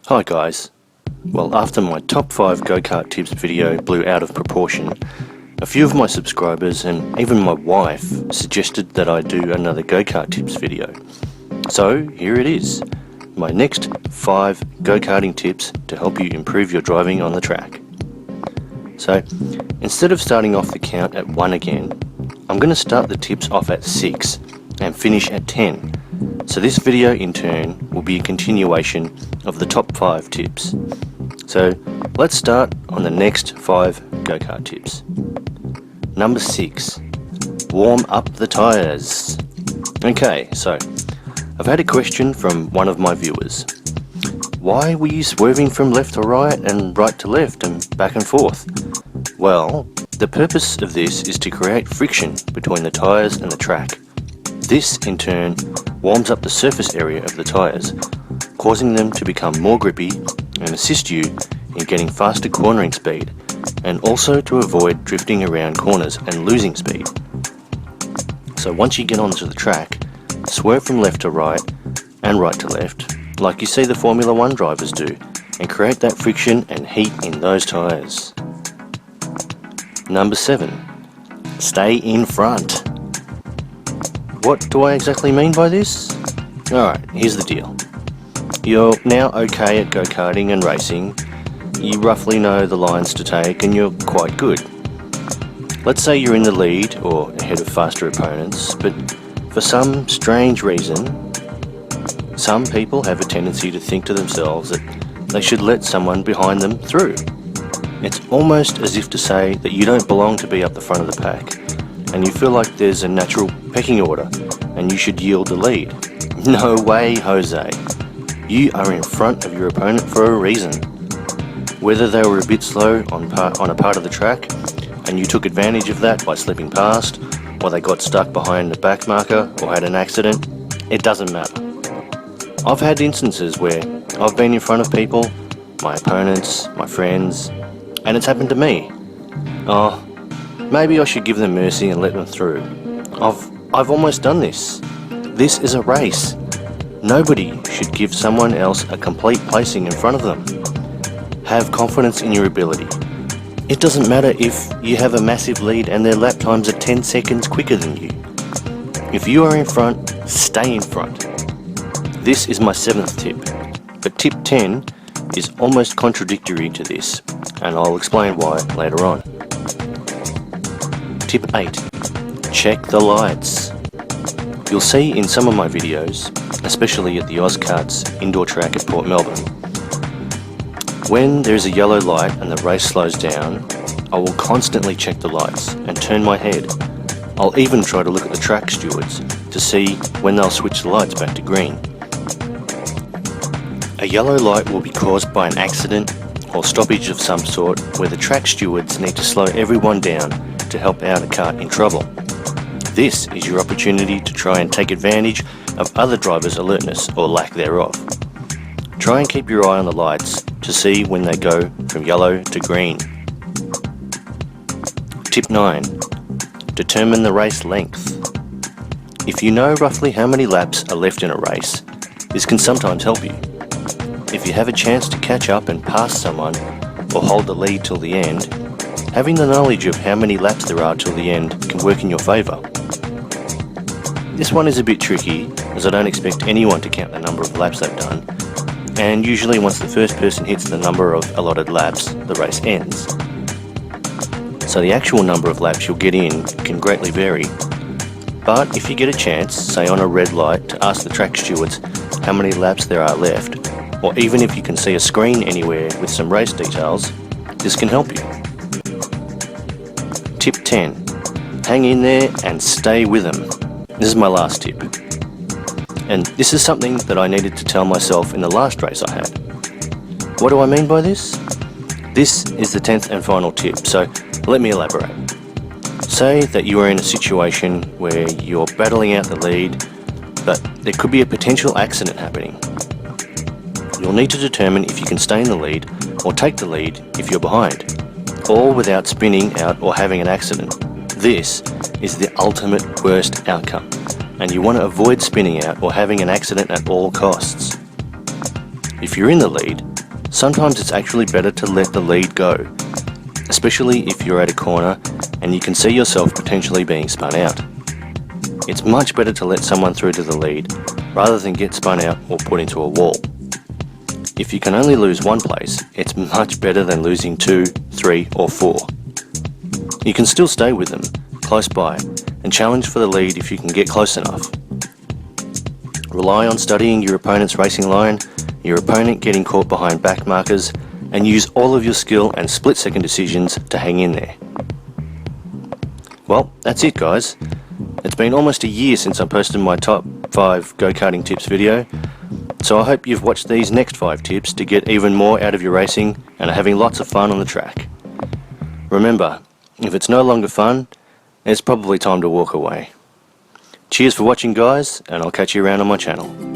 Hi guys. Well, after my top 5 go-kart tips video blew out of proportion, a few of my subscribers and even my wife suggested that I do another go-kart tips video. So here it is, my next 5 go-karting tips to help you improve your driving on the track. So instead of starting off the count at 1 again, I'm going to start the tips off at 6 and finish at 10. So this video in turn will be a continuation of the top 5 tips. So let's start on the next 5 go-kart tips. Number 6, warm up the tyres. Okay, so I've had a question from one of my viewers. Why were you swerving from left to right and right to left and back and forth? Well, the purpose of this is to create friction between the tyres and the track. This in turn warms up the surface area of the tyres, causing them to become more grippy and assist you in getting faster cornering speed, and also to avoid drifting around corners and losing speed. So once you get onto the track, swerve from left to right and right to left, like you see the Formula 1 drivers do, and create that friction and heat in those tyres. Number 7, stay in front. What do I exactly mean by this? Alright, here's the deal. You're now okay at go-karting and racing, you roughly know the lines to take and you're quite good. Let's say you're in the lead or ahead of faster opponents, but for some strange reason, some people have a tendency to think to themselves that they should let someone behind them through. It's almost as if to say that you don't belong to be up the front of the pack, and you feel like there's a natural pecking order and you should yield the lead. No way, Jose. You are in front of your opponent for a reason. Whether they were a bit slow on a part of the track and you took advantage of that by slipping past, or they got stuck behind the back marker or had an accident, it doesn't matter. I've had instances where I've been in front of people, my opponents, my friends, and it's happened to me. Oh, maybe I should give them mercy and let them through. I've almost done this. This is a race. Nobody should give someone else a complete placing in front of them. Have confidence in your ability. It doesn't matter if you have a massive lead and their lap times are 10 seconds quicker than you. If you are in front, stay in front. This is my 7th tip, but tip 10 is almost contradictory to this, and I'll explain why later on. Tip 8. Check the lights. You'll see in some of my videos, especially at the Karts indoor track at Port Melbourne, when there's a yellow light and the race slows down, I will constantly check the lights and turn my head. I'll even try to look at the track stewards to see when they'll switch the lights back to green. A yellow light will be caused by an accident or stoppage of some sort where the track stewards need to slow everyone down to help out a car in trouble. This is your opportunity to try and take advantage of other drivers' alertness or lack thereof. Try and keep your eye on the lights to see when they go from yellow to green. Tip 9. Determine the race length. If you know roughly how many laps are left in a race, this can sometimes help you. If you have a chance to catch up and pass someone or hold the lead till the end, having the knowledge of how many laps there are till the end can work in your favour. This one is a bit tricky, as I don't expect anyone to count the number of laps they've done, and usually once the first person hits the number of allotted laps, the race ends. So the actual number of laps you'll get in can greatly vary, but if you get a chance, say on a red light, to ask the track stewards how many laps there are left, or even if you can see a screen anywhere with some race details, this can help you. Tip 10. Hang in there and stay with them. This is my last tip. And this is something that I needed to tell myself in the last race I had. What do I mean by this? This is the 10th and final tip, so let me elaborate. Say that you are in a situation where you're battling out the lead, but there could be a potential accident happening. You'll need to determine if you can stay in the lead or take the lead if you're behind, all without spinning out or having an accident. This is the ultimate worst outcome, and you want to avoid spinning out or having an accident at all costs. If you're in the lead, sometimes it's actually better to let the lead go, especially if you're at a corner and you can see yourself potentially being spun out. It's much better to let someone through to the lead rather than get spun out or put into a wall. If you can only lose one place, it's much better than losing 2, 3 or 4. You can still stay with them, close by, and challenge for the lead if you can get close enough. Rely on studying your opponent's racing line, your opponent getting caught behind back markers, and use all of your skill and split-second decisions to hang in there. Well, that's it guys. It's been almost a year since I posted my top 5 go-karting tips video, so I hope you've watched these next 5 tips to get even more out of your racing and are having lots of fun on the track. Remember, if it's no longer fun, it's probably time to walk away. Cheers for watching guys, and I'll catch you around on my channel.